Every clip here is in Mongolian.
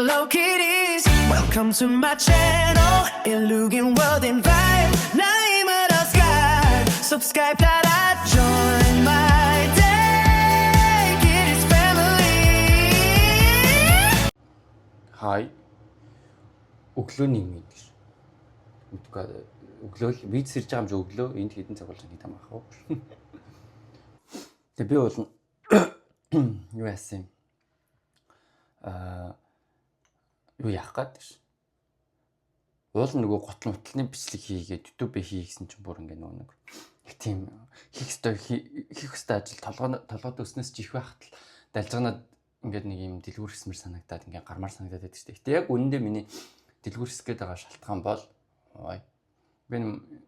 Hello Kitties, welcome to my channel. 일루긴 world and vibe. 나이만 Oscar. Subscribe 따라 join my day. Kitties family. Hi. Өглөөний юм гэж. Үгүй өглөө виз сэрж байгаа юм чи өглөө энд хэдэн цаг болж байгаа юм аах уу. Тэгээ би бол юу яасан юу яах гээд гэж. Уул нөгөө гутал мутлын бичлэг хийгээд YouTube хий гэсэн чинь бүр ингээ нэг тийм хийх ёстой ажил толгойд өснөөс чих байхад далжганаад ингээд нэг юм дэлгүүр хэсмэр санагдаад ингээ гармаар санагдаад байдаг шүү дээ. Гэтэ яг үнэндээ миний дэлгүүр хэсгээд байгаа шалтгаан бол би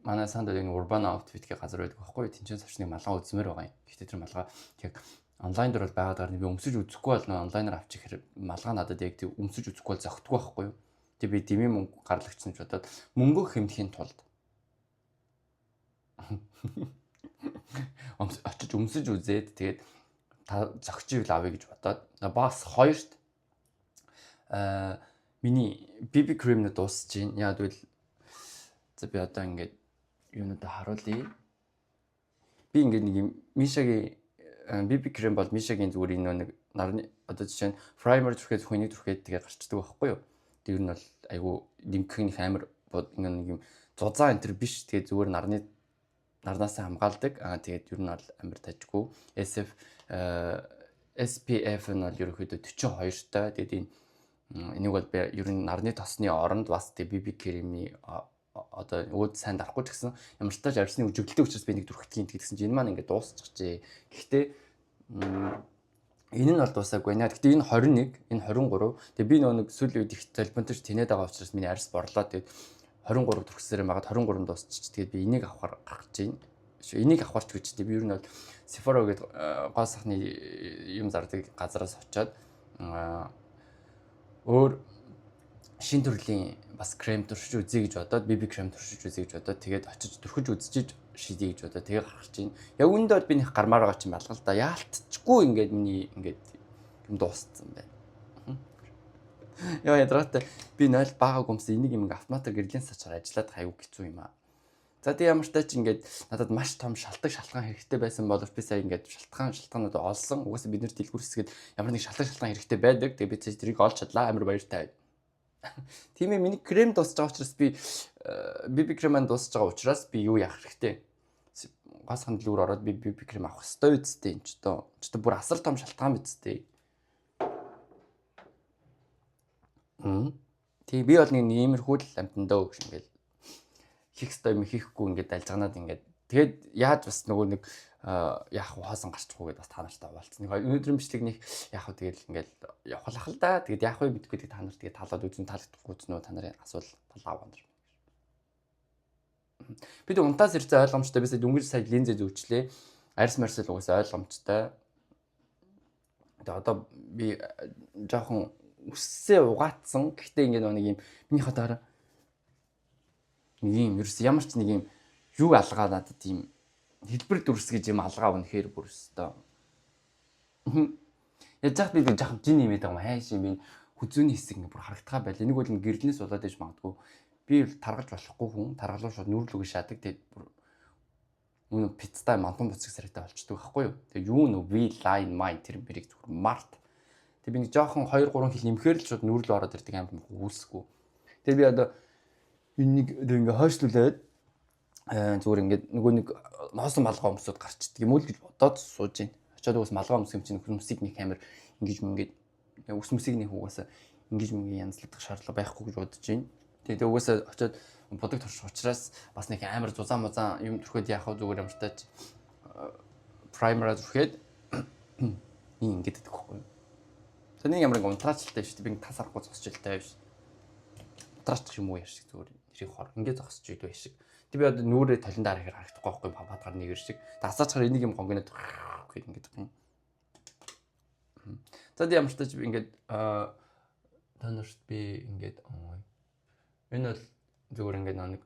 манай санд нэг урбан аутфит гэх газар байдаг байхгүй. Тинчэн савчныг малгай үзмээр байгаа юм. Гэтэ тэр малгай яг онлайн дээр бол байгаад байгаа. Би өмсөж үзэхгүй бол онлайнаар авчих хэрэг малгай надад яг тийм өмсөж үзэхгүй бол зөгтгүй байхгүй юу. Тэгээ би дэмий мөнгө гарлагчсан ч бодоод мөнгө хэмдэхийн тулд очиж өмсөж үзээд тэгээд та зөгчийг авъя гэж бодоод бас хоёрт миний BB cream-д дуусч чинь. Яг үл за би одоо ингээд юунуудаа харуулъя. Би ингээд нэг юм Мишагийн BB cream бол Мишагийн зүгээр энэ нэг нарны одоо жишээ нь primer түрхээ зөвхөн нэг түрхээ тэгээ гарчдаг байхгүй юу. Тэр нь бол айгу дэмхэх амар ингээд нэг юм зузаан энэ төр биш. Тэгээ зүгээр нарнаас хамгаалдаг. Тэгээд ер нь бол амар тажгүй. SPF нь бол ерөөхдөө 42 та. Тэгээд энийг бол би ер нь нарны тосны оронд бас тэг BB cream-ийн одоо өөд сайн дарахгүй ч гэсэн ямар ч тааж арьсны үжиглэлтэй учраас би нэг дүрхтгийн гэдгсэн чинь энэ маань ингээд дуусчихжээ. Гэхдээ энэ нь бол дуусаагүй наа. Гэхдээ энэ 21, энэ 23. Тэгээ би нэг сүүлийн үед их талбантаж тэнээд байгаа учраас миний арьс борлоо. Тэгээд 23 төрхсээр байгаад 23 дуусчих. Тэгээд би энийг авахар гарах гэж байна. Энийг авахарч гэж би ер нь бол Sephora гэдэг гол сахны юм зардаг газараас очиод өөр шин төрлийн бас крем туршиж үзье гэж бодоод BB крем туршиж үзье гэж бодоод тэгээд очиж турхиж үзчихэж шийдье гэж бодоод тэгээ гарч ийн. Яг үүндээ бол би нэг гармаар байгаа ч юм балгал да. Яалтчгүй ингээд миний ингээд юм дууссан байна. Яа ядратай би 0 бага гомс энийг юм автоматар гэрлийн сачаар ажиллаад хайгуу хэцүү юм аа. За тэг ямар ч тач ингээд надад маш том шалтгаан хэрэгтэй байсан боловч би сая ингээд шалтгаанууд олсон. Угаасаа бид нэр дэлгүүр хэсгээд ямар нэг шалтгаан хэрэгтэй байдаг. Тэгээ би тэрийг олж чадлаа. Амар баяртай. Тийм ээ миний крем дуусж байгаа учраас би BB крем дуусж байгаа учраас би юу яах хэрэгтэй? Газ хандлуур ороод би BB крем авах хэрэгтэй үсттэй юм ч тоо. Ч бүр асар том шалтгаан бидтэй. Тэг би бол нэг иймэрхүү л амтандаа гэж ингээл хийх ёстой юм хийхгүй ингээд дальжганаад ингээд тэгээд яаж бас нөгөө нэг яах вэ хоосон гарчихгүй гэдээ бас та нартай хуваалцсан. Нэг өнөөдрийн бичлэг нэг яах вэ тэгэл ингээд явахлах л да. Тэгээд яах вэ мэдгүй тэгээд та нар тэгээд талаад үзэн таалагдахгүй ч нөө та нарын асуул талаа гонор. Бид унтаас ирсэн ойлгомжтой бисаа дөнгөж сая линзээ зүүчлээ. Арьс марсал угаасаа ойлгомжтой. Тэгээд одоо би жоохон үссээ угаацсан. Гэхдээ ингээд нэг юм миний хатаараа нэг юм ерөөс ямар ч нэг юм юу алгаа надад тийм хэлбэр дүрс гэж юм алгаа үнэхээр бүр өстой. Яаж яах би жоохон жин нэмээд байгаа юм хайш юм би хүзүүний хэсэг ингээ бүр харагдхаа байл. Энийг бол гэрлэнээс болоод иж магадгүй. Би таргалж болохгүй хүн таргалуу шууд нүүрлүг шаадаг. Тэгээд бүр үнэ пиццтай мантан буцаг сарайтай болчдөг байхгүй юу. Тэгээд юу нөө V line mine тэр мэрийг зүгээр март. Тэгээд би нэг жоохон 2 3 хил нэмэхээр л шууд нүүрлүү ороод ирдэг юм үүсэхгүй. Тэгээд би одоо энийг ингээ хойшлуулад зүгээр ингээд нөгөө нэг носон малгай өмсөд гарчдаг юм уу л гэж бодоод сууж байна. Очоод уус малгай өмсөх юм чинь хүмүүсийг нэг камер ингэж мөнгөд ус мүсийг нэг угаасаа ингэж мөнгө янзлагдах шаардлага байхгүй гэж бодож байна. Тэгээд угаасаа очоод бодог турших учраас бас нэг амар зузаан музаан юм төрхөд яах вэ зүгээр юм штач primer төрхөд ингэж гэдэг байхгүй. За нэг ямар нэг унтраачтай шүү дээ. Би тасарахгүй зогсчихлээ биш. Унтраач юм уу яаш зүгээр тэрийг хор ингэж зогсож идэв шиг. Тэг би одоо нүрээ талендаар ихэр харагдахгүй байхгүй баатгаар нэгэр шиг. Дасаачаар энийг юм гонгонод гэх ингэж юм. За тийм ямар ч тач би ингэж танарт би ингэж энэ бол зүгээр ингэж нэг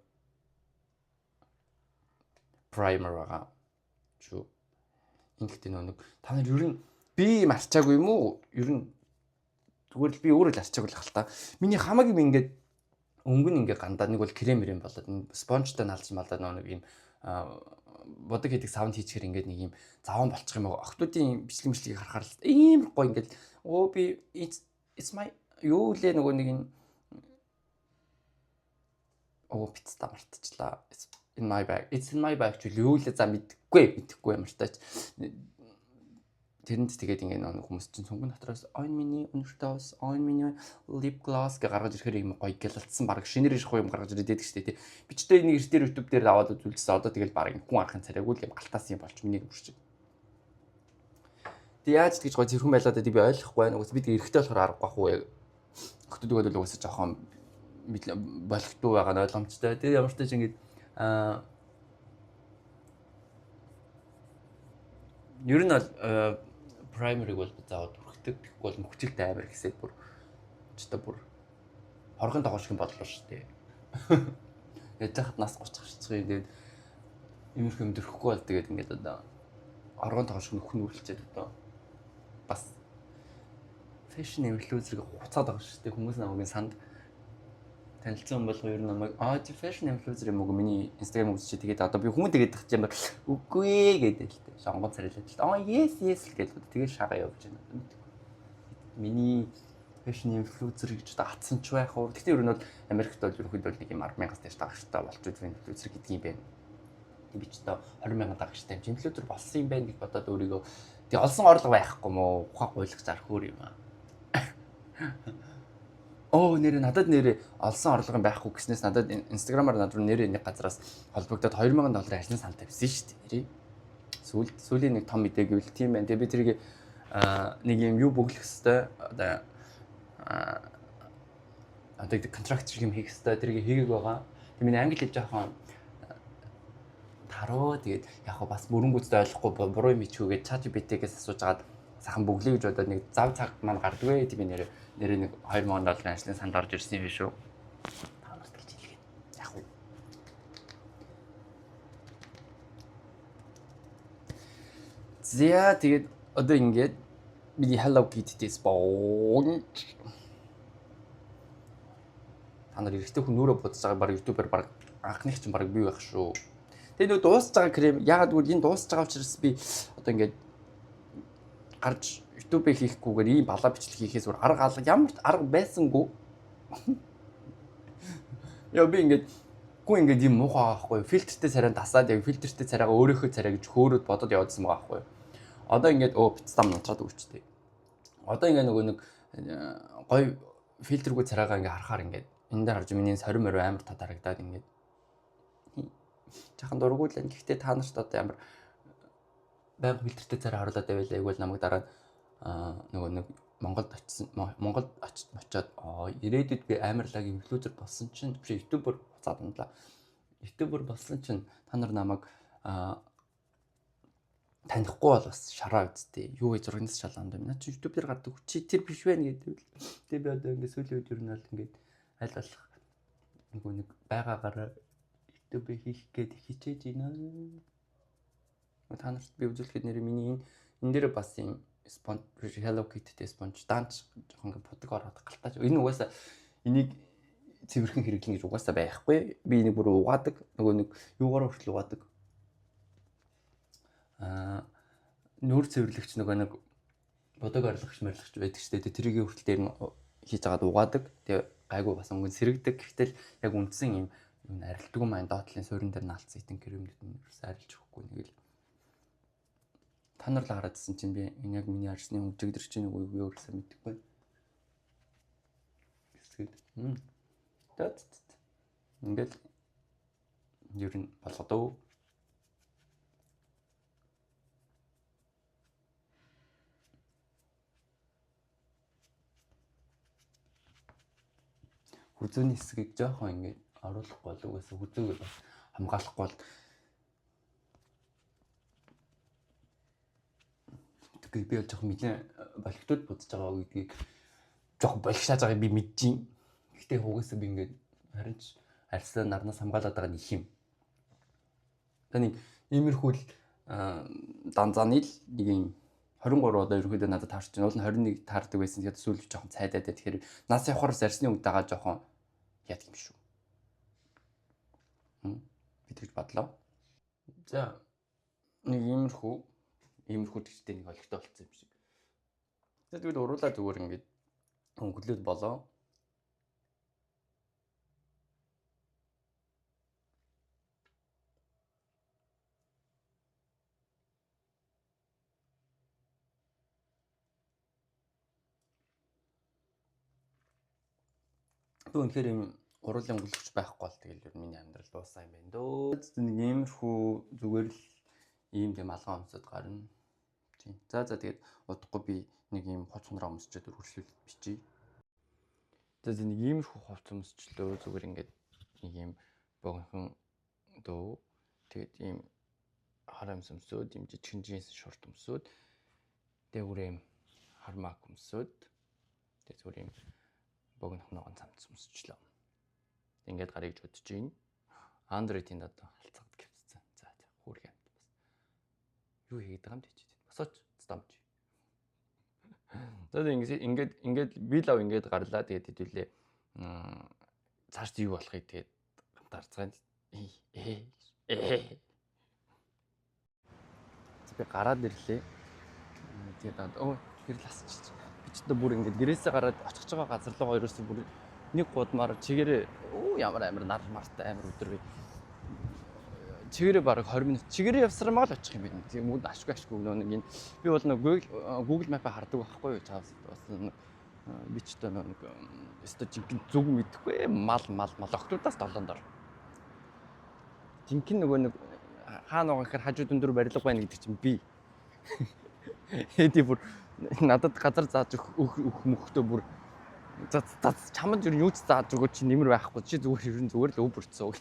primer байгаа. Чүү. Ингээд нэг та нар ер нь би марчаагүй юм уу? Ер нь зүгээр л би өөрөө л арчиг болох л та. Миний хамаг юм ингээд өнгө нь ингээд гандаа нэг бол крем мэрэм болоод спонжтой налж малдаа нэг юм бодог хийдэг савнд хийчихэр ингээд нэг юм заван болчих юм аа. Охтуудын бичлэг харахаар л ийм гоё ингээд би it's my юу лээ нөгөө нэг энэ пиццата мартчихлаа. In my bag. It's in my bag ч юу лээ за мэдэхгүй ямар тач. Тэрэнд тэгээд ингээд нэг хүмүүс чинь цөнгөн дотроос on миний өнөртөөс on миний lip gloss гэж гаргаж ирэхээр юм гоё гялалтсан баг шинээр ших юм гаргаж ирээд байдаг шүү дээ. Би ч тэ нэг эртээр YouTube дээр аваад үзүүлсэн. Одоо тэгэл баг хүн арахын царайгүй л юм галтаас юм болч миний өмөрч. Тэг яаж тэгж гоё зэрхэн байлаа гэдэг би ойлгохгүй байна. Уус бид эрэхтэй болохоор аргагүй ах уу яг. Хөтөдөг бол уусаа жоохон болохгүй байгаа нь ойлгомжтой. Тэг ямар ч тач ингээд ер нь primary бол заавал хүрхдэг. Тэгэхгүй бол мөхчилтэй амар гэсээд бүр бүр хоргон тогоо шиг бодлоо шүү дээ. Яаж хат нас 30 гарчихсан юм. Тэгээд иймэрхүү юм дөрөхгүй бол тэгээд ингээд одоо хоргон тогоо шиг нөхөн үргэлжлээд одоо бас fashion influencer-ыг хуцаад байгаа шүү дээ. Хүмүүс намайг санд танилцсан бол ер нь намайг fashion influencer юм уу миний Instagram үзчихээ тэгээд одоо би хүмүүс тэгээд тахчих юм бол үгүй гэдэг л дээ. Сонгон царилаад л yes гэдэг тэгээд шагаа явж байна. Миний fashion influencer гэж одоо атсан ч байх уу. Гэхдээ ер нь бол Америкт бол ерөнхийдөө нэг юм 10,000-аас дээш дагагчтай болчиход influencer гэдэг юм байна. Би ч одоо 20,000 дагагчтай influencer болсон юм байна гэж бодоод өөрийгөө тэг олсон орлого байхгүй мó ухаан гуйлах зарх өөр юм аа. Надад олсон орлого байхгүй гэснээс надад Instagram-аар над руу нэг газараас холбогдоод $2,000 ажлын сан тавьсан шүү дээ. Сүүлийн нэг том мэдээ гэвэл тийм байна. Тэгээ би тэрийг нэг юм юу бөглөх хэвээр одоо контракт шиг юм хийх хэвээр тэрийг хийгээг байгаа. Тэгээ миний англи хэл жоохон таруу тэгээд яг хаа бас мөрөнгөцтэй ойлгохгүй буруу юм ичүүгээд ChatGPT-гээс асууж агаад сахан бөглөе гэж бодоод нэг зав цаг маань гардгүй. Тэгээ би нэрээ нэг $2,000 ажлын санд орж ирсэн юм биш үү? Та нарт гэж хэлгээд. Яг уу. Зя тэгээд одоо ингээд миний Hello Kitty спон. Та нар эрэгтэй хүн нүрэ бодож байгаа баг YouTube-аар баг анхных чинь баг бий байх шүү. Тэгээд нөө дуусж байгаа крем яагаад гэвэл энэ дуусж байгаа учраас би одоо ингээд гарч YouTube хийхгүйгээр ийм балаа бичлэг хийхээс өөр арга ямар арга байсангүй. Яа би ингээд ийм муухай байхгүй фильтртэй царай дасаад яг фильтртэй царайгаа өөрийнхөө царай гэж хөөрөд бодоод явуулсан байгаа байхгүй. Одоо ингээд пиццам нутраад өгчтэй. Одоо ингээд нөгөө нэг гоё фильтргүй царайгаа ингээд харахаар ингээд энэ дээр харж миний сорим морь амар татарагдаад ингээд жахан дургуулсан. Гэхдээ та нарт одоо ямар байнга фильтртэй царай харуулад байвал айгуул намайг дараа нөгөө нэг Монголд очиод ирээдүйд би амар лаг инфлюенсер болсон чинь ютубер буцаад ундлаа. Ютубер болсон чинь та нар намайг танихгүй бол бас шараа үсттэй. Юу гэж зургнаас шалганд юм. Наа чи ютуб дээр гардаг чи тэр биш вэ гэдэг. Тэгээ би одоо ингээд сүүлийн үед ер нь бол ингээд аль болох нөгөө нэг байгаагаар ютуб хийх гээд хичээж байна. Та нарт би үзүүлэхэд нэр миний энэ дээр бас юм спонж Hello Kitty спонж данч жоохон ингээд путаг ороод галтаач. Энэ угаасаа энийг цэвэрхэн хэрэглэн гэж угаасаа байхгүй. Би энийг бүр угаадаг. Нөгөө нэг юугаар хүртэл угаадаг. Нүүр цэвэрлэгч нөгөө нэг бодог орлогч морилгч байдаг шүү дээ. Тэрийг хүртэл дээр нь хийж агаад угаадаг. Тэгээ гайгүй бас өнгөн сэрэгдэг. Гэвтэл яг үндсэн юм арилтгүй маань доотлын суурин дээр наалцсан итэн кремнүүд нь ерөөсөө арилж өгөхгүй нэг л та нар л хараадсэн чинь би энэ яг миний арсны хөгжигдэр чинь үгүй юу ерөөсөө мэдэхгүй. Тэт. Ингээл ер нь болгодоо. Хүзүүний хэсгийг жоохон ингээд оруулахгүй бол угаасаа хүзүүгээ бас хамгаалахгүй бол тэгээ би бол жоохон нэлээд болготод бодож байгаа гэдгийг жоохон болгошааж байгааг би мэдчихээн. Гэхдээ угаасаа би ингээд харин ч арьсаа нарнаас хамгаалаад байгаа нэг юм. Таны иймэрхүү данзааны л нэг юм 23 одоо ерөөдөө надад таарч байна. Уул нь 21 таардаг байсан. Тэгэхээр сүүлд жоохон цайдаад бай. Тэгэхээр нас явахаар зарсны үгтэйгээ жоохон яадаг юм шүү. Би тэгж бодлоо. За нэг иймэрхүү тэгчтэй нэг олигтой болцсон юм шиг. Тэгээд уруулаа зүгээр ингээд өнгөлөөд болоо. Тэгвэл үнэхээр юм уруулын өнгөлөгч байхгүй бол тэгэл ер нь миний амьдрал дуусаа юм байна дөө. Нэг иймэрхүү зүгээр л ийм тийм алгаан өмсөд гарна. Тийм. За тэгээд удахгүй би нэг ийм хоц хонроо өмсчихэд үргэлжлүүлэлт бичиж. За нэг иймэрхүү хувц өмсчлөө зүгээр ингээд нэг ийм богинохон дөө. Тэгээд ийм хар өмсөд, ийм жижигэн джинс шорт өмсөд. Тэгээд зүгээр ийм хармак өмсөд. Тэгээд зүгээр ийм богинохногоо цамц өмсчлөө. Ингээд гарыг жодож гин. Андроидын одоо халцаад гэвцсэн. За хөөрхөн амт бас. Юу хийгээд байгаа юм бэ чи? Босооч стамж. За ингээд би лав ингээд гарлаа тэгээд хэдүүлээ. Цааш юу болохыг тэгээд гамтарцгаанд. Би гараад ирлээ. Тэгээд гэрэл асчих. Би ч одоо бүр ингээд гэрээсээ гараад очих байгаа газар руу ерөөсөө бүр нэг гудмаар чигээрээ ямар амар нар мартай амар өдөр би чигээрээ бараг 20 минут чигээрээ явсармаа л очих юм байна. Тийм үд ашгүй нэг энэ би бол нэг Google Map-аа хардаг байхгүй юу чаавс бас би ч одоо нэг өстө жинхэнэ зүг мэдэхгүй мал октоудаас долоонд ор. Жинхэнэ нөгөө нэг хаана байгаа гэхээр хажууд өндөр барилга байна гэдэг чинь би. Хэдий бүр надад газар зааж өгөх мөхтөө бүр за чамд юу ч зааж өгөөч чи нэмэр байхгүй чи зүгээр л өвөрцөө.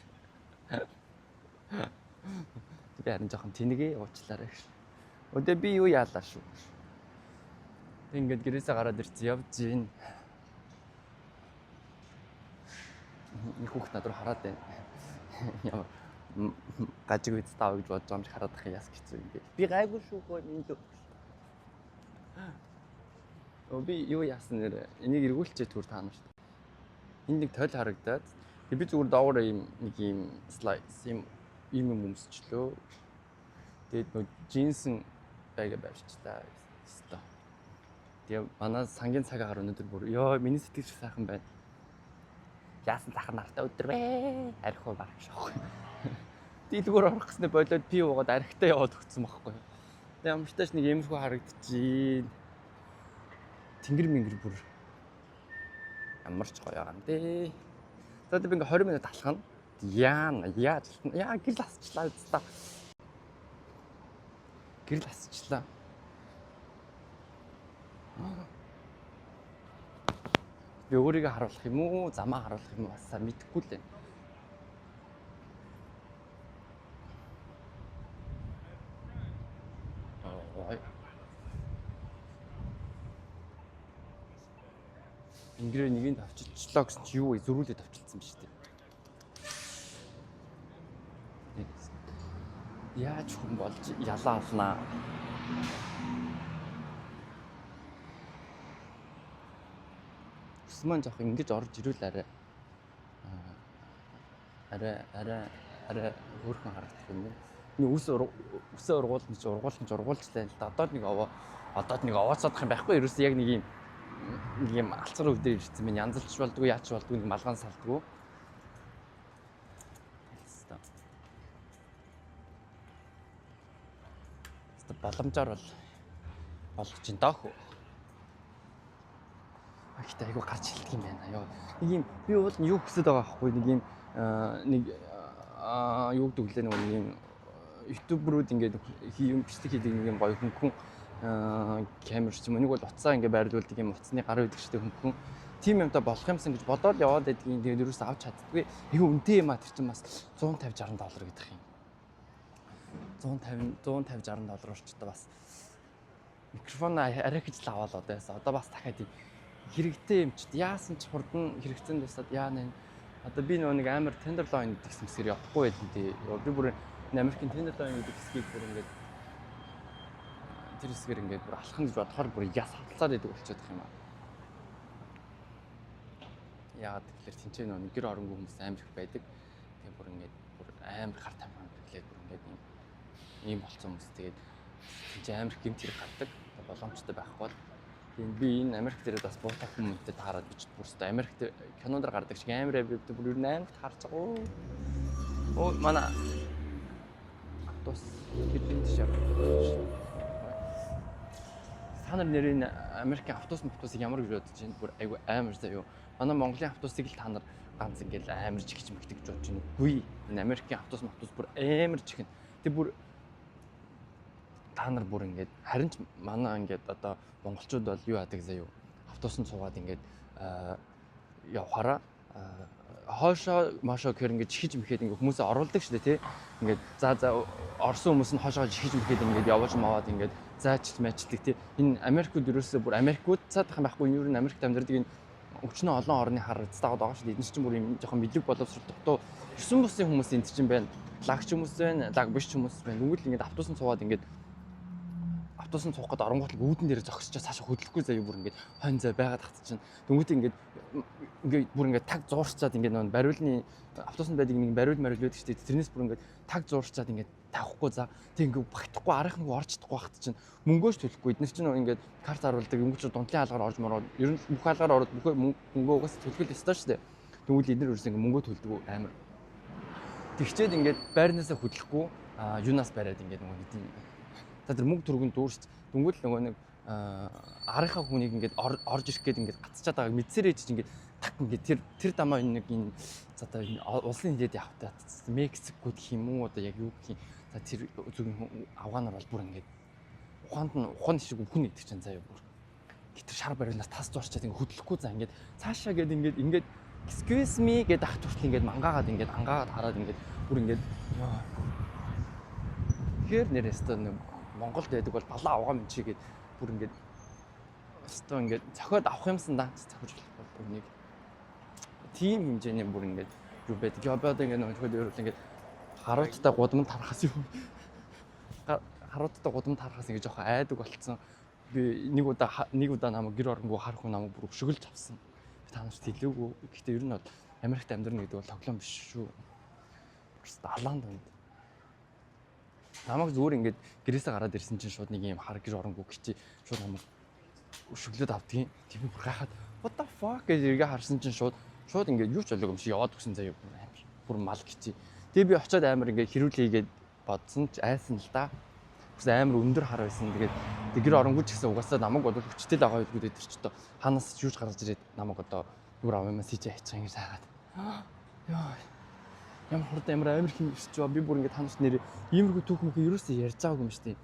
Би харин жоохон тэнэгээ уучлаарай гэж. Өдөө би юу яалаа шүү. Ингээд гэрээсээ гараад ирсэн явж гин. Нэг хүүхд над руу хараад байна. Яа гажиг үз таа гэж бодож байгаа юм шиг хараад их яс хэцүү юм бэ. Би гайгүй шүү гоо минь. Би юу яасан нэр энийг эргүүлчээ түр таана шүү дээ. Энд нэг тойл харагдаад би зүгээр доогоор нэг ийм слайс ийм өмсчлөө. Тэгээд нөө джинсэн байга барьчлаа. Өстой. Тэгээ манай сангийн цаг агаар өнөдөр бүр ёо миний сэтгэл сайхан байна. Яасан захар нартай өдөр бэ? Архив барах шохгүй. Дийлгүүр орох гэснээр болоод пи уугаад архитаа яваад өгсөн байхгүй. Тэгээ амштайч нэг иймэрхүү харагдчихжээ. Тэнгэр бүр ямарч гоё юм дээ. Тэгээд би ингээ 20 минут алхана. Яаж гэрэл асчлаа үстэ. Гэрэл асчлаа. Би өөрийгөө харуулах юм уу, замаа харуулах юм уу бас мэдэхгүй л байна. Ингэрээ нэгийг авчилчлаа гэсэн чи юу вэ? Зөрүүлээд авчилсан биз дээ. Яаж хүн болж ялаа алнаа. Усман жоох ингэж орж ирүүл арай хөөрхөн харагдах юм байна. Нэг үсээ ургуулчлаа л да. Одоод нэг овоцоодох юм байхгүй. Ерөөсөө яг нэг юм алцгар өвдөр ирсэн минь янзалж болдгоо яач болдгоо нэг малгаан салдгоо. Боломжоор болгож ин доох. Ахтай айгу гарч хэлдэг юм байна. Ёо. Нэг юм би бол юу хүсэж байгаа байхгүй нэг юу гэдэг лээ нэг юм ютуберүүд ингээд юм бичлэг хийдэг нэг юм гоё хөнгөн камерч юм. Нэг бол уцаа ингээд байрлуулдаг юм уцны гар үйдэг штеп хөнгөн. Тим юмтай болох юмсан гэж бодоод яваад байдгийн тэгээд юус авч чаддгүй. Айгу үнэтэй юм а тэр чинь бас $150-60 гэдэг юм. $150-60 орчтой бас микрофон арай гэж л аваад одоо яасан. Одоо бас дахиад хэрэгтэй юм ч яасан ч хурдан хэрэгцээнд тусаад яана. Одоо би нэг амар Tenderloin гэдэг хэсгээр явахгүй байдэн тий. Би бүр Америкийн Tenderloin гэдэг хэсгийг бүр ингээд тэр хэсгээр ингээд бүр алхах гэж бодохоор бүр яс хатцаад идэг болчиход байгаа юм аа. Яагаад тэгэхээр тэнцээ нэг гэр оронгүй хүмүүс амар их байдаг. Тэгээ бүр ингээд бүр амар гар тамхи хэлээд бүр ингээд ийм болцсон хүмүүс тэгээд тэнцээ амар их гэмт хэрэг гардаг. Боломжтой байх бол тийм би энэ Америк дээр бас буутаа хүмүүстээ таарад бич бүрстэ Америк дээр кинонд гардаг шиг амар авибд бүр ер нь амар таарч байгаа. Оо манай автобус бидний тийш та нар нэрийн Америкийн автобусыг ямар гэж бодож байна? Бүр айгүй амар заяа. Манай Монголын автобусыг л та нар ганц ингээл амар жигч мэгдэг гэж бодож байна. Үгүй. Энэ Америкийн автобус бүр амар чихэн. Тэг бүр та нар бүр ингээд харин ч манай ингээд одоо монголчууд бол юу яадаг заяа. Автобусанд суугаад ингээд явахаараа хоошоо машоо гэр ингээд чихэж мэхэд ингээд хүмүүсээ оруулдаг шүү дээ тий. Ингээд за орсон хүмүүс нь хоошоо чихэж мэхэд ингээд явуулж маваад ингээд заачл мэчлэг тий. Энэ Америкууд ерөөсөө бүр Америкууд цаадах юм байхгүй юу? Америкт амьдардаг энэ өчнөө олон орны хар цаагаад байгаа шүү дээ. Эдгээр чинь бүр юм жоохон мэдлэг боловсролтой дутуу 9 бусын хүмүүс энд чинь байна. Лагч хүмүүс байна, лаг биш хүмүүс байна. Нүгэл ингээд автобусанд суугаад ингээд автобусанд суух гээд оронгууд л үүдэн дээр зогсчихоо цаашаа хөдлөхгүй заяа бүр ингээд хонь зай байгаад татчихна. Дүнгүүт ингээд бүр ингээд таг зуурчаад ингээд нөө бариулны автобусанд байдаг нэг бариул байдаг шүү дээ. Тэрнээс бүр ингээд таг зуурчаад ингээд тавихгүй за тэг ингээд багтахгүй арах нэг орж чадахгүй багт чинь мөнгөөч төлөхгүй. Эдгээр чинь ингээд карт харуулдаг өнгөч дундлын хаалгаар орж мороод ер нь бүх хаалгаар ороод бүх мөнгөө угаас төлөх ёстой шүү дээ. Тэгвэл эдгээр ерөөс ингээд мөнгөө төлдөг амар. Тэгчээд ингээд байрнаасаа хөдлөхгүй юунаас бариад ингээд нөгөө хэдийн за тэр мөнгө төргөнд дүүрч дүнгүүл нөгөө нэг арийнхаа хүнийг ингээд орж ирэх гээд ингээд гацчаад байгааг мэдсээр ээж ингээд так ингээд тэр дамаа нэг энэ за одоо улсын хилээд явтаа Мексикууд гэх юм уу одоо яг юу гэх юм за тэр зүгийн Афганаар бол бүр ингээд ухаан шиг өвхөн идэх чинь заяа бүр гитэр шар барилнаас тас зурчаад ингээд хөдлөхгүй за ингээд цаашаа гээд ингээд excuse me гэдэг ах туртал ингээд мангаагаад ингээд ангаагаад хараад ингээд бүр ингээд хэр нэрээстэй нэг Монголд байдаг бол балаа авгаа мэнчигээд бүр ингээд өстөө ингээд зохиод авах юмсан да зохиж болох бол нэг тийм хэмжээний бүр ингээд юу байдаг. Ябаад ингээд нөгөө төрөл ингээд харуудтай гудамд тарахаас юм. Харуудтай гудамд тарахаас ингээд жоохон айдаг болцсон. Би нэг удаа намайг гэр оронгоо харах хүн намайг бүр өшгөлж авсан. Би та нарт хэлээгүй. Гэхдээ ер нь бол Америкт амьдрна гэдэг бол тоглоом биш шүү. Просто алаанд байна. Намайг зүгээр ингээд гэрээсээ гараад ирсэн чинь шууд нэг юм хар гэр оронгоо гिचи шууд намайг өшөглөд авдгийн. Тийм бүр гайхаад what the fuck гэж иргээ харсан чинь шууд ингээд юу ч болоогүй юм шиг яваад өгсөн заяа бүр мал гिचи. Тэгээ би очиод амар ингээд хэрүүлээгээд бодсон ч айсан л да. Бас амар өндөр хар байсан. Тэгээд гэр оронгоо ч гэсэн угаасаа намайг бодвол хүчтэй л байгаа гэдэг тэр ч одоо ханаас ч юуж гарч ирээд намайг одоо юу авах юм сэж хайчих ингэж хаагаад. Яа ямар хурдан амар хин ирсэж байгаа. Би бүр ингээд танаас нэр иймэрхүү түүх мөх ерөөсөө ярьж байгаагүй юм шүү дээ.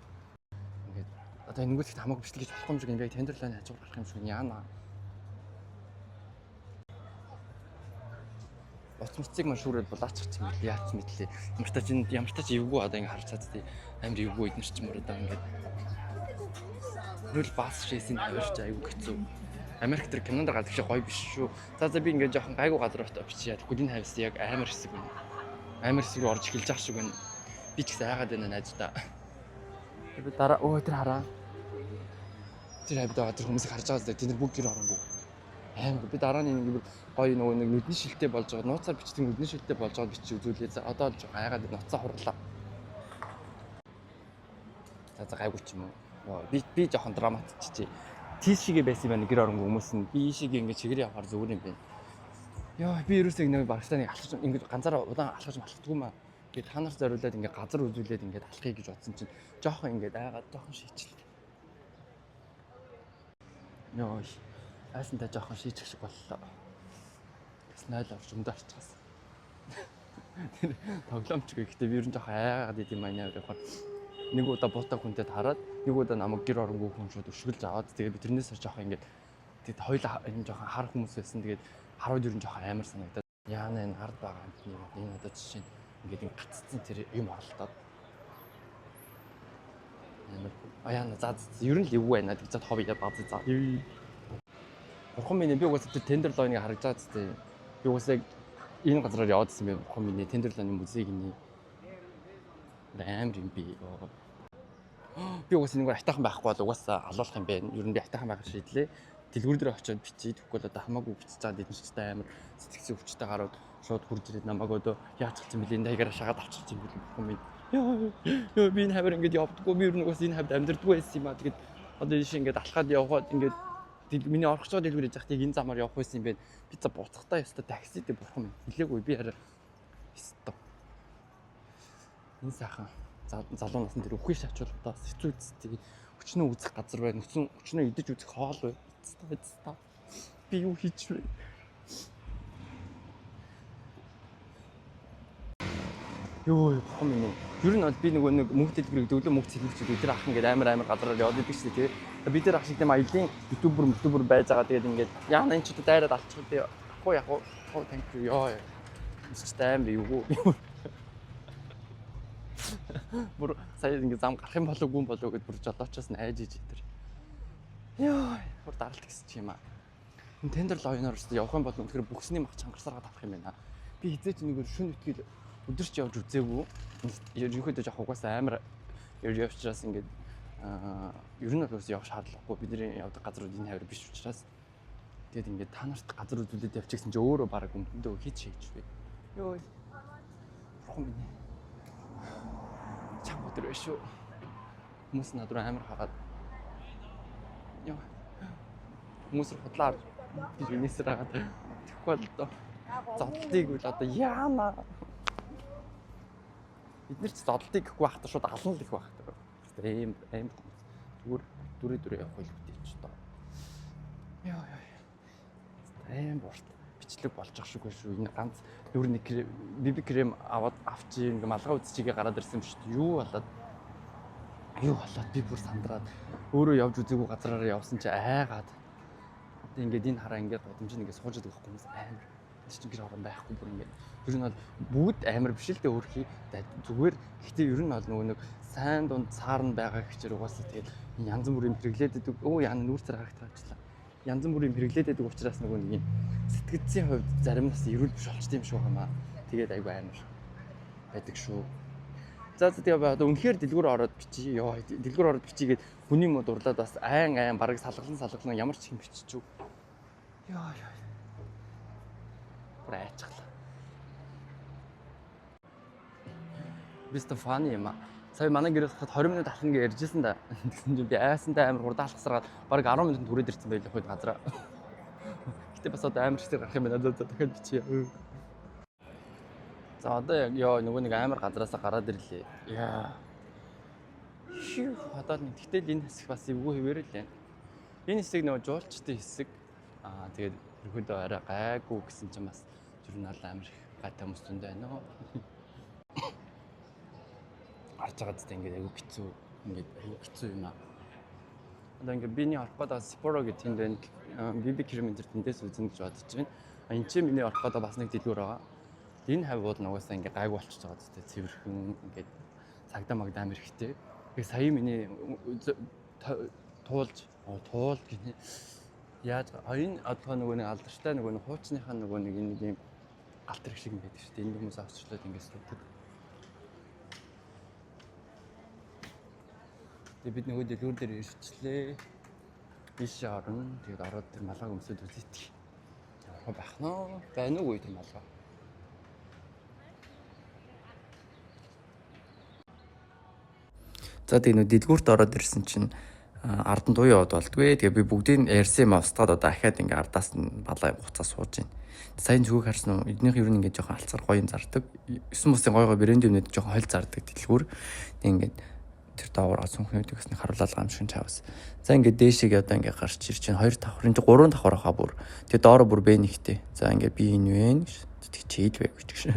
Ингээд одоо энэнгүүт их хамаагүй бичлэг гэж болохгүй юм шиг ингээд тендерлайн хажуугаар гарах юм шиг яана. Оцмцыг маш шүүрээд булаачих юм бэл яац мэтлээ. Ямар тач эвгүй одоо ингээд харж чаддээ амар эвгүй эднэр ч юм уу одоо ингээд нөл бас шээсийн тавьж аягүй хэцүү. Америк тэр кинонд гардаг шиг гоё биш шүү. За би ингээд жоохон гайгүй газар очиж яад гүлийн хавьс яг амар хэсэг байна. Амар хэсэг рүү орж эхэлж ах шиг байна. Би ч гэсэн хайгаад байна найздаа. Би дараа тэр хараа. Тэр хавьд байгаа тэр хүмүүсийг харж байгаа зү тэнд бүгд гэр оронгүй. Амар би дараа нь нэг гоё нөгөө нэг нүдний шилтэй болж байгаа. Нууцаар бичдэг нүдний шилтэй болж байгаа бичиж үзүүлээ. За одоо л жоохон хайгаад нуцаа хурлаа. За гайгүй ч юм уу. Би жоохон драматичжээ. Тийш шигээ байсан юм байна гэр оронгүй хүмүүс нь би шигээ ингээд чигээр явахаар зүгээр юм байна. Яа би ерөөсөө нэг багштай нэг алхаж ингээд ганцаараа удаан алхаж малхдаггүй маа. Би та нарт зориулаад ингээд газар үзүүлээд ингээд алхахыг гэж бодсон чинь жоохон ингээд айгаад жоохон шийчихлээ. Яа айсантай жоохон шийчих шиг боллоо. Снайл орж өмдөө арчаас. Тэр тоглоомч гэхдээ би ер нь жоохон айгаад идэм маань явах. Нэг удаа буутаа хүнтэй хараад нэг удаа намайг гэр оронгүй хүн шууд өшгөлж аваад тэгээд би тэрнээс жоохон ингээд тэгээд хоёулаа энэ жоохон хар хүмүүс байсан тэгээд харууд ер нь жоохон амар санагдаад яана энэ ард байгаа юм энэ одоо жишээ нь ингээд гаццсан тэр юм оролдоод яана за ер нь л эвгүй байна гэж хоб яа баз за бурхан минь би угаасаа тэр тендерлойныг харж байгаа зү би угаасаа энэ газараар яваадсан би бурхан минь тендерлойны музейг нэ амар юм би Би угсаа нэг айтайхан байхгүй бол угаасаа алуулах юм байна. Ер нь би айтайхан байх шийдлээ. Дэлгүүр дээр очиод бичиж тэгэхгүй бол одоо хамаагүй бичиж чаад эдэн чигтэй амар сэтгцэн өвчтэй гарууд шууд хурж ирээд намайг одоо яаж ч юм бэлээ дайгаараа шагаад авчих юм бэлээ юм. Яа би энэ хавар ингэж явдаггүй би ер нь угаасаа энэ хавьд амьдрдаггүй байсан юм аа. Тэгээд одоо ийш ингэж алхаад явхад ингэж миний орох цоо дэлгүүр хийж яг энэ замаар явах байсан юм байна. Би за буцахтаа ёстой такси дээр бурхан минь хэлээгүй би хараа ёстой. Энэ сайхан залуу насны дээр үхий шачуултаас хэцүү үсттэй өчнөө үзэх газар байна. Өчнөө идэж үзэх хоол бай. Эцтэй. Би юу хийж вэ? Йоо бурхан минь. Ер нь бол би нэг мөнх дэлгэрийг дөвлөө мөнх дэлгэрчүүд өдөр ах ингээд амар газараар яваад идэг шүү дээ. Би тэр ах шиг тийм аялын ютубер байж байгаа. Тэгээд ингээд яана энэ ч дайраад алчих дээ. Ахгүй яг уу thank you ёо. Стайм би юу. Бүр сая ингэ зам гарах юм болов гүн болов гэд бүр жолоочоос нь айж иж итэр. Йоо, бүр даралт гэсэн юм аа. Энэ тендер лойноор явах юм бол үнэхээр бүхсний мах чангарсараад авах юм байна. Би хизээч нэгээр шүн үтгэл өдөрч явж үзээгүй. Ерөнхийдөө жоох угаасаа амар явчраас ингээд ер нь бол явах шаардлагагүй. Бидний явдаг газрууд энэ хавар биш учраас. Тэгээд ингээд та нарт газар үзүүлээд явчихсан чи өөрөө баг өмдөндөө хийж шийдэж вэ. Йоо. Бурхан минь. Чам өдөр биш шүү. Хүмүүс надруу амар хагаад. Яа. Хүмүүс худлаар би юунесэр хагаад тэгэхгүй л доо. Зодлтыг үл одоо яана. Бид нар ч зодлтыг гэхгүй байхдаа шууд алан л их байхдаа. Эм зүгээр дүрээ явах хэлбэтэй ч доо. Яа. Эм борт бичлэг болж ах шиг шүү. Энэ ганц нүр нэг биби крем аваад авчи ингээ малгай үзчихээ гараад ирсэн шүү дээ. Юу болоод би бүр сандраад өөрөө явж үзээгүй газраараа явсан чи айгаад. Ингээд энэ хараа ингээд гудамжинд ингээд сууж байгаа хүмүүс амар. Тэр чинь гэр орон байхгүй бүр ингээд. Тэр нь бол бүгд амар биш л дээ өөрхий. Зүгээр гэхдээ ер нь бол нөгөө нэг сайн дунд цаарна байгаа гэчээр угаасаа тэгээд янз бүрийн хэрэглээд идэг. Өө яана нүүр цар харагтаачлаа. Янз бүрийн хэрэглээд идэг учраас нөгөө нэг юм сэтгцийн хувьд зарим нас эрүүл биш болчтой юм шүү хамаа. Тэгээд айгүй амар байдаг шүү. За тэгээ одоо үнэхээр дэлгүүр ороод бичиж ёо дэлгүүр ороод бичигээд хүний мод урлаад бас айн бараг салгалан ямар ч юм биччихв. Ёо. Бүр айчглаа. Бистэ фаны юм аа. Сая манай гэрээс хахад 20 минут алхна гэж ярьжсэн да. Тэгсэн чинь би айсантай амар хурдан алхасараад бараг 10 минут түрээд ирсэн байлаа хойд газараа. Гэтэ бас одоо амар хэсэг гарах юм байна. За дахиад бичье. За одоо яг ёо нөгөө нэг амар газараасаа гараад ирлээ. Яа. Шүү одоо нэг тэгтэл энэ хэсэг бас эвгүй хэвээр л байна. Энэ хэсэг нөгөө жуулчтай хэсэг. Тэгээд ерөөдөө арай гайгүй гэсэн чинь бас журнал амар их гайтай хүмүүс зөндөө байна оо. Арж байгаа зү ингээд айгүй хэцүү юм аа. Одоо ингээд биний орох гэдэг Sapporo гэх тэнд байна. BB крем энэ тэндээс үзэн гэж бодож байна. Энд чинь миний орох гэдэг бас нэг дэлгүүр байгаа. Энэ хавьуул нугасаа ингээд гайгүй болчихж байгаа зү цэвэрхэн ингээд цагдаа магдаа амар ихтэй. Тэгээ сая миний туулж гинэ. Яаж энэ одоо нөгөө нэг алдартай нөгөө хуучныхаа нөгөө нэг юм галт хэрэг шиг юм байдаг шүү дээ. Энэ хүмүүс авчлаад ингээд суудаг. Тэгээ бид нөгөө дэлгүүр дээр ирчлээ. Биш орно. Тэгээд ороод тэр малгайг өмсөд үзээдэг. Яах байх нөө? Байна уу тэр малгай? За тэгээ нөгөө дэлгүүрт ороод ирсэн чинь ард нь туяа яваад болдгүй. Тэгээ би бүгдийг ярьсан юм австаад одоо ахаад ингээ ардаас нь балаа буцаа сууж байна. Сайн зүгөө харсан уу? Эднийх ер нь ингээ жоохон алцгаар гоё юм зардаг. 9 мосын гой брэнд юмнууд жоохон хол зардаг дэлгүүр. Тэг ингээ тэр даавар сүнхнүүдийг гэсний харуулалгаа юм шиг чавс. За ингээ дээшээ одоо ингээ гарч ир чинь 2 давхрын 3 давхар хаа бүр. Тэгээ доороо бүр бэ нэгтэй. За ингээ би энэ вэ? Тэг чийд вэ гэж.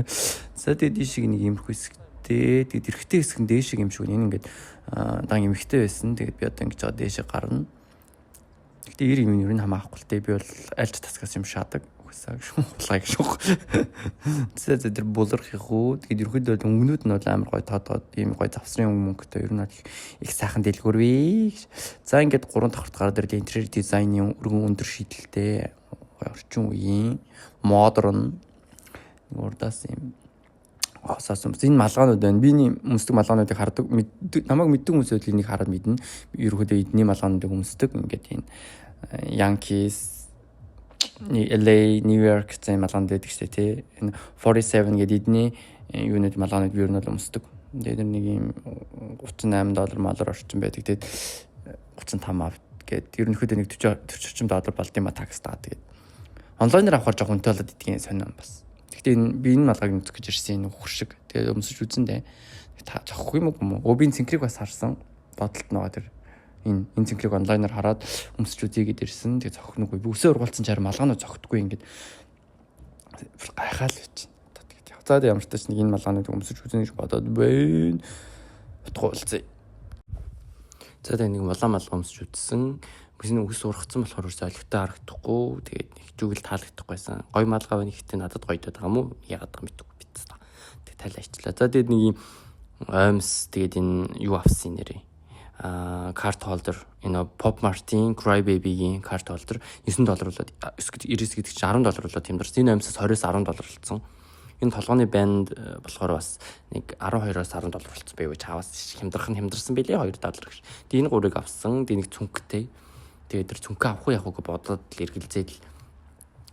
За тэгээ дээшээ нэг иймэрхүү хэсэгтэй. Тэгээд эргэтэй хэсэг нь дээшээ юм шиг энэ ингээ дан эмхтэй байсан. Тэгээд би одоо ингэж байгаа дээшээ гарна. Гэтэ 90 юм ер нь хамаахгүй л дээ. Би бол альч тасгаас юм шаадаг. Үгүйсаа хулгай шүү. За тэр булрах их үү. Тэгээд ерөөдөө өнгөнүүд нь бол амар гой тоод ийм гой завсрын мөнгөтэй ер нь их сайхан дэлгүүр вэ. За ингээд 3 давхарт гараад ирлээ. Интерьер дизайны өргөн өндөр шийдэлтэй орчин үеийн модерн урдаас юм Осоосон. Энэ малгаанууд байна. Би өмсдөг малгаануудыг хардаг. Намайг мэддэг хүмүүс байл энийг хараад мэднэ. Ерөнхийдөө эдний малгаануудыг өмсдөг. Ингээд энэ Yankees, LA, New York гэсэн малгаанууд байдаг шүү дээ, тий. Энэ 47 гэдэг эдний юунууд малгаанууд би ер нь өмсдөг. Тэгээд нэг юм $38 малаар орчим байдаг. Тэгээд 35 авт гээд ерөнхийдөө нэг 40 доллар болд юм а такстаа. Тэгээд онлайнаар авахар жоох үнэтэй болоод идэгэн сонирн бас. Гэхдээ би энэ малгайг үзэх гэж ирсэн энэ хуршиг. Тэгээд өмсөж үзэн дээ. Та зохихгүй юм уу? Би цэнхрийг бас харсан. Бодолт нөгөө тэр энэ цэнхрийг онлайнаар хараад өмсөж үзье гэдээ ирсэн. Тэгээд зохихгүй. Би өсөө ургуулсан чаар малгаанууд зохидгүй ингээд гайхаал байж. Тэгээд явцаад ямар ч тач нэг энэ малгаанууд өмсөж үзэн гэж бодоод байна. Утгуулцъя. За тэгээд нэг малгай өмсөж үзсэн. Бидний үс ургацсан болохоор ойлгохтой харагдахгүй. Тэгээд нэг зүгэл таалагдахгүйсэн. Гой малгай байна гэхдээ надад гоё даад байгаа юм уу? Яагаад байгаа мэдгүй бит та. Тэгээд тайлаачлаа. За тэгээд нэг юм оймс тэгээд энэ юу авсан нэрээ. Карт холдер энэ Pop Martin Cry Baby-гийн карт холдер $9 болоод 90 гэдэг чинь $10 болоод тэмдэрсэн. Энэ оймсоос $20-10 болсон. Энэ толгойн банд болохоор бас нэг $12-оос $10 болсон байв. Чаваас хямдэрсэн байлээ $2 гэж. Тэгээд энэ гурыг авсан. Тэгээд нэг цүнхтэй. Тэгээд тэр цүнхээ авах уу явах уу бодоод л эргэлзээд л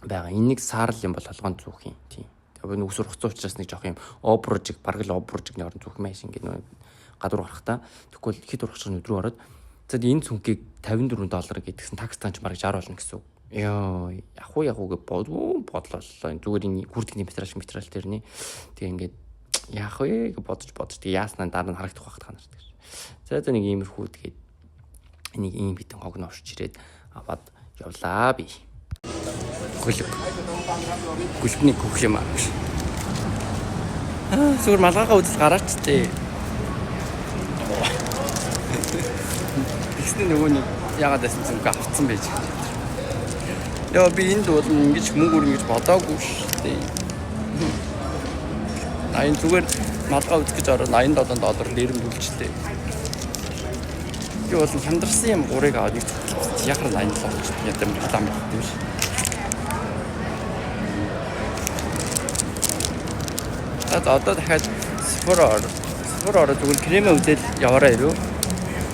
байгаа. Энэ нэг саарл юм бол толгойн зүөх юм. Тийм. Тэгээд нүгс ургацсан учраас нэг жоох юм оброжиг, бараг л оброжигны орон зүөх маш ингэ нэг гадуур гарахтаа. Тэгвэл хэд ургацсан өдрөө ороод за энэ цүнхийг $54 гэдгсэн такстан ч бараг 60 болно гэсэн үг. Яа, явах уу гэж бодлоо. Зүгээр энэ хүрдэгний материал тэрний. Тэгээ ингээд яах вэ гэж бодож тэгээ яаснаа дараа нь харагдах байх та нарт гэж. За нэг иймэрхүү тэгээд энийг ийм битэн хог нь орж ирээд аваад явлаа би. Гүлбний гүх юм аа. Зүгээр малгайгаа үзэл гараач тээ. Тэгснэ нөгөө нэг ягаад гэсэн зүг авцсан байж. Яа би энд бол ингэж мөнгө өрнө гэж бодоагүй шүү дээ. Энэ зүгээр малгай үзэх гэж ороод $87 нэрмдүүлчихлээ. Би бол хямдарсан юм гурыг аваад нэг яхаар 87 болж ядам хатам гэдэг биш. Одоо дахиад сфор зүгээр кремээ үзэл яваараа ирүү.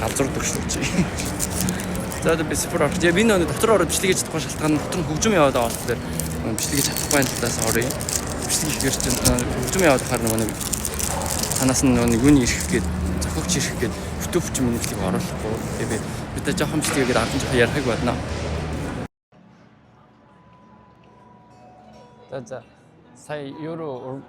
Галзуур төгшлөж. За би сфор орж. Би нөө дотор ороод бичлэг хийж чадахгүй шалтгаан дотор хөгжим яваад байгаа болохоор бичлэг хийж чадахгүй байна талаас sorry. Бичлэг хийхээр чинь хөгжим яваад хахаар нэг танаас нь нэг үний ирэх гээд зохиогч ирэх гээд YouTube ч минийхийг оруулахгүй. Тэгээ бид жоохон бичлэгээр 10 жоохон ярих байна. За сая евро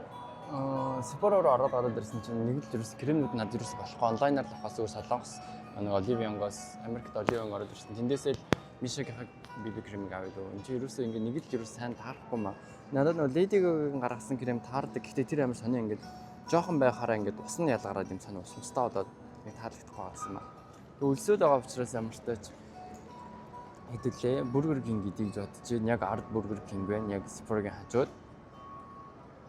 Сепороор ороод ирсэн чинь нэг л ерөөс кремнүүд надад ерөөс болохгүй онлайнаар л авахаас өөр солонгос нэг Оливионгоос Америкт Оливион ороод ирсэн. Тэндээсээ Мишагийн BB кремийг аваад өө. Энд чинь ерөөсөө ингээ нэг л ерөөс сайн таарахгүй маа. Надад нөө Lady Gaga-гийн гаргасан крем таардаг. Гэхдээ тэр амар сонио ингээ жоохон байхаараа ингээ ус нь ялгараад юм сонио усмстаа болоод нэг таалагдахгүй байсан маа. Тэг өлсөд байгаа учраас ямар ч тач хэдүүлээ. Burger King гэдгийг бодож яг ард Burger King байна. Яг Sephora-гийн хажууд.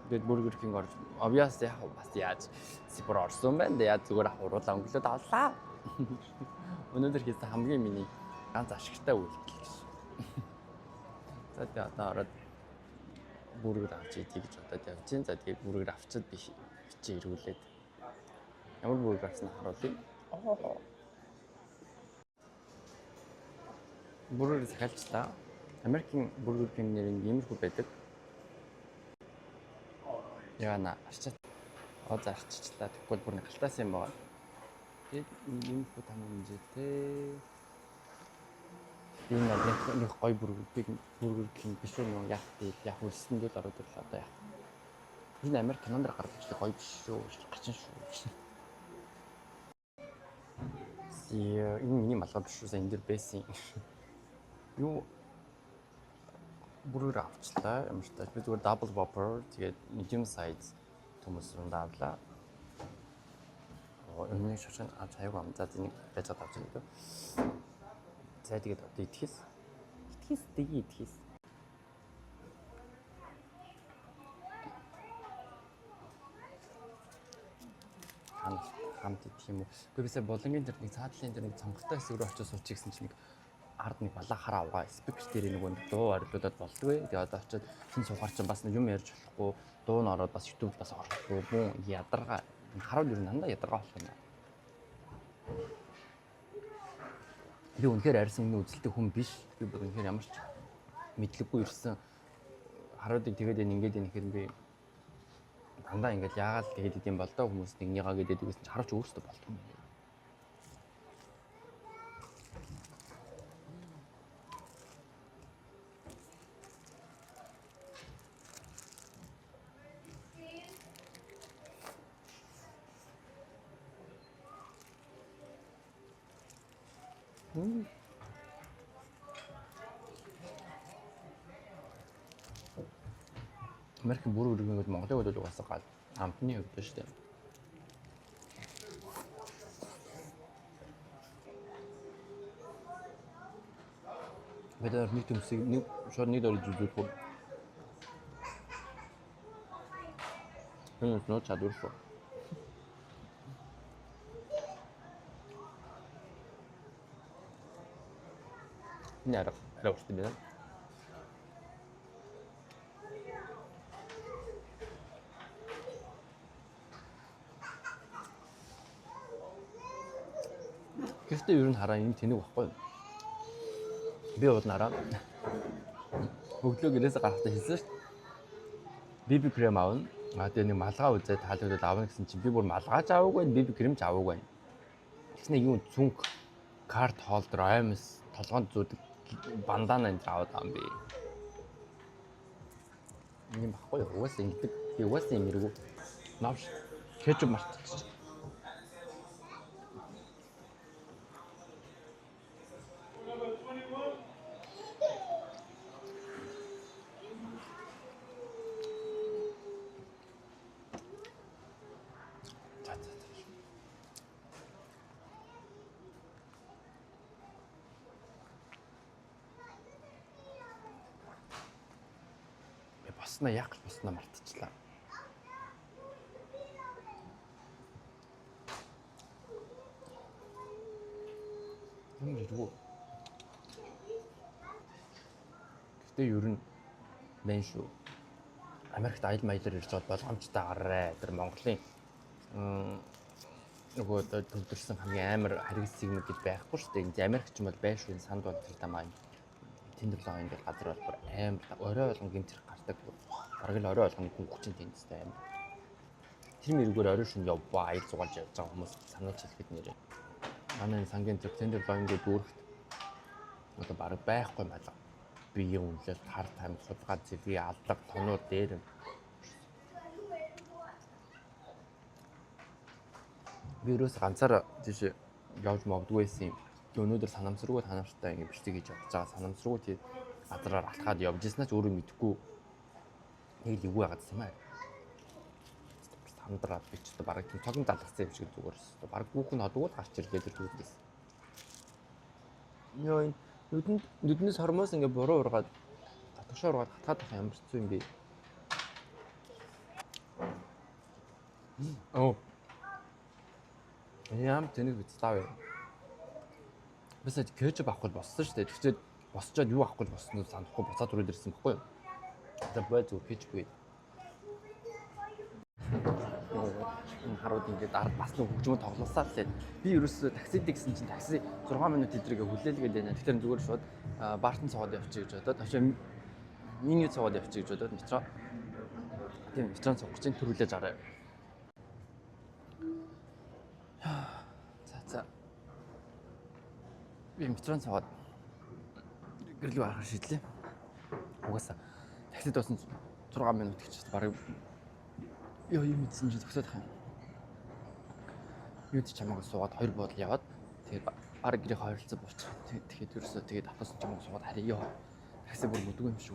Тэгээд Burger King орж obviously яг бас яаж Sephora орсон байна. Тэгээд зүгээр авруулаа өнгөлөөд авлаа. Өнөөдөр хийсэн хамгийн миний ганц ашигтай үйлдэл. За тэгээд одоо ороод burger авч идэх гэж бодоод явж байна. За тэгээд burger авчиад би бичээ ирүүлээд ямар burger авсан харуулъя. Burger захиалчлаа. Америкийн Burger King нэрийн иймэрхүү байдаг. Яна арчаад за арччихлаа. Тэгвэл бүр нэг галтаас юм байна. Тэгээд иймэрхүү том хэмжээтэй энэ нэг гоё Burger King биш үү яг үлсэндээ л ороод ирлээ одоо яг. Энэ Америк кинонд гардаг ч гоё биш шүү. Гачин шүү. Энэ миний малгай биш үү? Энд дэр байсан. Юу бүрээр авчлаа. Ямар ч тач би зүгээр double whopper тэгээд medium size төмөс рүү давлаа. Өмнө шашин авч аяг ам за энийг бяцаад авч байгаа. За тэгээд одоо итгэс. Хамт идэх юм уу? Гэхдээ бисаа болонгийн тэр нэг цаадлын тэр нэг цонхтой хэсэг рүү очиж суучих гэсэн чинь нэг ард нэг балаа хараа угаа спикер дээр нэг дуу орлуулад болдгоо. Тэгээ одоо очиод хэн суугаар чинь бас юм ярьж болохгүй, дуу нь ороод бас YouTube бас орохгүй мөн ядаргаа. Хараад юу нандаа ядаргаа болох юм. Би үнэхээр арьсан өмнө үзэлтэй хүн биш. Би бүр үнэхээр ямар ч мэдлэггүй ирсэн. Харуудыг тэгээд ингээд нэхэр би дандаа ингээд яагаад тэгээд идэм бол доо хүмүүс нэгнийгаа гэдэг гэсэн чинь хараач өөрөөсөө болдгоо юм. Америк бүр үргэлжлээд Монголыг бодож угаасаа гал амтны хувьд шүү дээ. Бид нэг төмсийг нэг шууд нэг дөрөж үзүүлэх. Энэ нөө чадварсаа. Нэр арай урт байна. Гэхдээ ер нь хараа энэ тэнэг баггүй. Би удаараа өглөө гэрээсээ гарахтаа хэлсэн шүү дээ. BB крем аавна. Тэгээ нэг малгай үзээд таалагдаад аавна гэсэн чинь би бүр малгайч аваагүй, BB крем ч аваагүй. Тэгснэ юу цүнх карт холдер аймс толгоонд зүүдэг бандана энэ аваад байгаа юм би. Энэ баггүй угаасаа ингэдэг. Би угаасаа ингэрэгүү. Навш кетчуп мартчих. Босноо яг л босноо мартчихлаа. Юм жиргүү. Гэтэ ер нь мэн шүү. Америкт аял маялаар ирж байгаа болгоомжтой гараа. Тэр Монголын нөгөө төвлөрсөн хамгийн амар харгас сигмэг гэж байхгүй шүү дээ. Энд Америк ч юм бол байр шүү. Санд бол тэр тамаа. Тэнд л энэ газар бол бүр амар орой болгон гэмтэр гардаг. Бараг л орой болгоны хүн хүчин тэнцтэй амар. Тэр мэрэгүүр орой шин явбаа аял зугаалж явж байгаа хүмүүс санаж хэлэхэд нэрээ. Манай сангийн тендер логинг дүүрэгт одоо бараг байхгүй маа. Бие үнэлэл хар тайм судалгаа зэвий алдаг тоноор дээр. Би ерөөс ганцаараа тийш явж мовдгүй байсан юм. Өнөөдөр санамсаргүй танартай ингэ бичиг хийж явж байгаа санамсаргүй тий газраар алхаад явж ирснаа ч өөрөө мэдэхгүй нэг л эвгүй байгаад юм аа. Сандраад би ч одоо бараг тийм цогн залгасан юм шиг зүгээр өстө бараг бүхэн одгоо л гарч ирлээ тэр зүйлээс. Йоо нүднээс хормоос ингэ буруу ургаад татгашаа ургаад хатгаад байх ямар ч юм бэ. Оо. Ям тэнэг бицлаа вэ. Бисад кетчуп авах бол болсон шүү дээ. Тэгчээд босчоод юу авах гэж босноо санахгүй буцаад түрээд ирсэн байхгүй юу? Одоо бай зүг кетчуп үү. Харууд ингээд ард бас нэг хөгжмөө тоглосаа лээ. Би ерөөсөө таксид гэсэн чинь такси 6 минут хэдрийгээ хүлээлгээд байна. Тэгэхээр зүгээр шууд бартан цогоод явчих гэж бодоод хашаа миний цогоод явчих гэж бодоод метро. Тийм метрон цогч чинь төрүүлээж араа. За. Би метрон цогоод гэрлүү харах шийдлээ. Угаасаа таксид басан 6 минут гэж барыг ёо юм ийдсэн чи төгсөд хаа. Юу ч чамаагаа суугаад 2 бодол яваад тэгээд баг гэрээ хойролцоо буучаа. Тэгээд ерөөсөө тэгээд автобус чамаагаа суугаад харъя. Такси бүр мэдгүй юм шиг.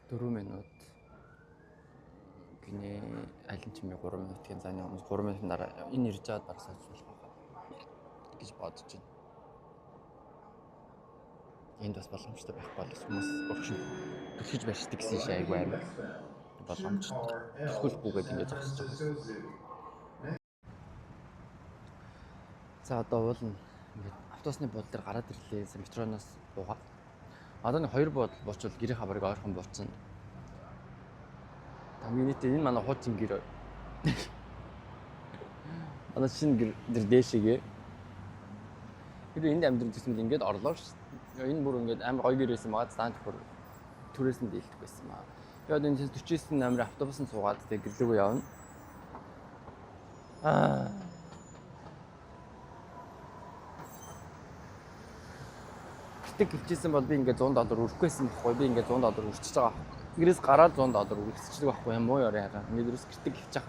4 минут гинэ алин чимээ 3 минутын заны өмнө 3 минутын дараа энэ ирж чад баг саажуулах гэж бодож байна. Энд бас боломжтой байх бол хүмүүс урагш төлөж барьждаг гэсэн шиг айгүй амар. боломжтой. Түлхүүлгүйгээд ингээд зогсож байгаа. За одоо уулна ингээд автобусны буудлын дээр гараад ирлээ. Метроноос буугаад. Одоо нэг 2 буудал буучвал гэрийн хабарыг ойрхон бууцсан. Таминитэ энэ манай хуучин гэр. Манай шинэ гэр дээр дээшээгээ. Тэр энд амьдрын төсмөл ингээд орлоо ш. Энэ бүр ингээд амар гоё гэрээсэн байгаа. Цаанд бүр түрээс нь дийлдэг байсан маа. Тэгээд энэ 49 номер автобусанд суугаад тэг гэрлэгөө явна. Гэтэ гэлжсэн бол би ингээд $100 өрөхгүйсэн байхгүй. Би ингээд $100 өрчөж байгаа. Гэрээс гараад $100 өргөцчихдөг байхгүй юм уу яараа. Ингээд ерөөс гэртээ гівчих.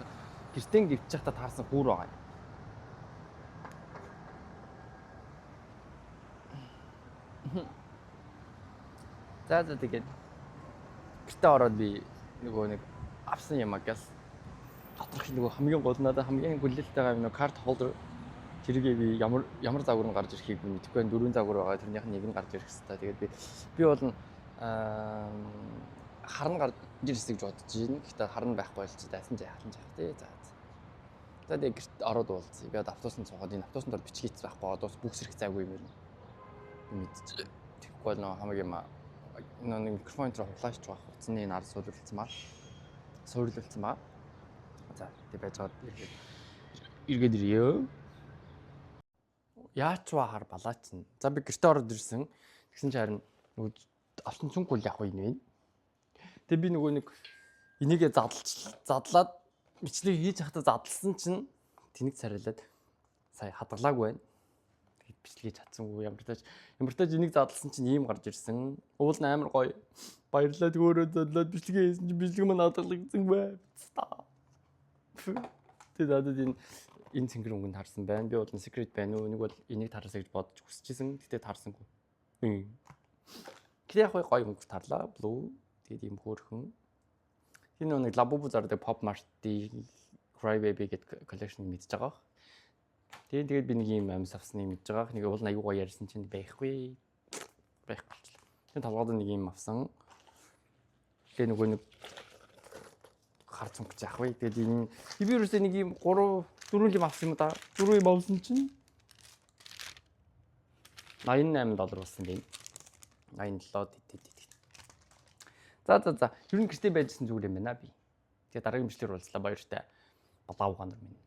Гэртээ гівчих та таарсан хүүр байгаа. За тэгээд гэртээ ороод би нөгөө нэг авсан юм агаас доторх нөгөө хамгийн гол надад хамгийн хүлээлттэйгаа нөгөө карт холдер тэргээ би ямар загвар нь гарч ирэхийг мэдэхгүй байна. 4 загвар байгаа. Тэрнийх нь нэг нь гарч ирэх хэрэгтэй. Тэгээд би бол харна гарч ирсэй гэж бодож байна. Гэхдээ харна байхгүй л чи дайсан жаахан жаах тий. За тэгээд гэрт ороод уулзъя. Би автобусанд суугаад энэ автобусанд бол бичгийц байхгүй. Одоо бүх зэрэг цайгүй юм байна. Мэдчих. Тэгэхгүй нөө хамаг юм аа. Нэг микрофон дээр хуглаач байгаа. Утасны нар суулуулсан маа. За тэг байж байгаа эргээд ирээ. Яач бахаар балаач нь. За би гэртээ ороод ирсэн. Тэгсэн чинь харин нөгөө алтан цүнхүүл явах юм байна. Тэг би нөгөө нэг энийгээ задлаад бичлэг хийж хахта задлсан чинь тэнэг царайлаад сая хадгалаагүй байна. Тэгэд бичлэг хийж чадсангүй ямар тааж энийг задлсан чинь ийм гарч ирсэн. Уул амар гоё. Баярлалаа өөрөө задлаад бичлэгээ хийсэн чинь бичлэг маань хадгалагдсан бай. Тэг надад энэ цэнгэр өнгөнд харсан байна. Би бол secret байна уу? Нэг бол энийг тараасаа гэж бодож хүсчихсэн. Гэтэ таарсангүй. Гэтэ яг гоё өнгө тарлаа. Blue. Тэгээд ийм хөөрхөн. Энэ нэг Labubu зардаг Pop Mart-ийн Cry Baby гэдэг collection мэдж байгаа. Тэгээд би нэг ийм амс авсныг мэдж байгаа. Нэг уул аягүй гоё ярьсан чинь байхгүй болчихлоо. Тэгээд тавгаад нэг ийм авсан. Тэгээд нөгөө нэг хар цунгч яах вэ? Тэгээд энэ би ерөөсөө нэг ийм 4 юм авсан юм да. 4 юм авсан чинь $88 болсон юм. 87 тэт. За. Ер нь гэртээ байжсэн зүгээр юм байна би. Тэгээ дараагийн бичлэгээр уулзлаа баяртай. Балаа угаанаар минь.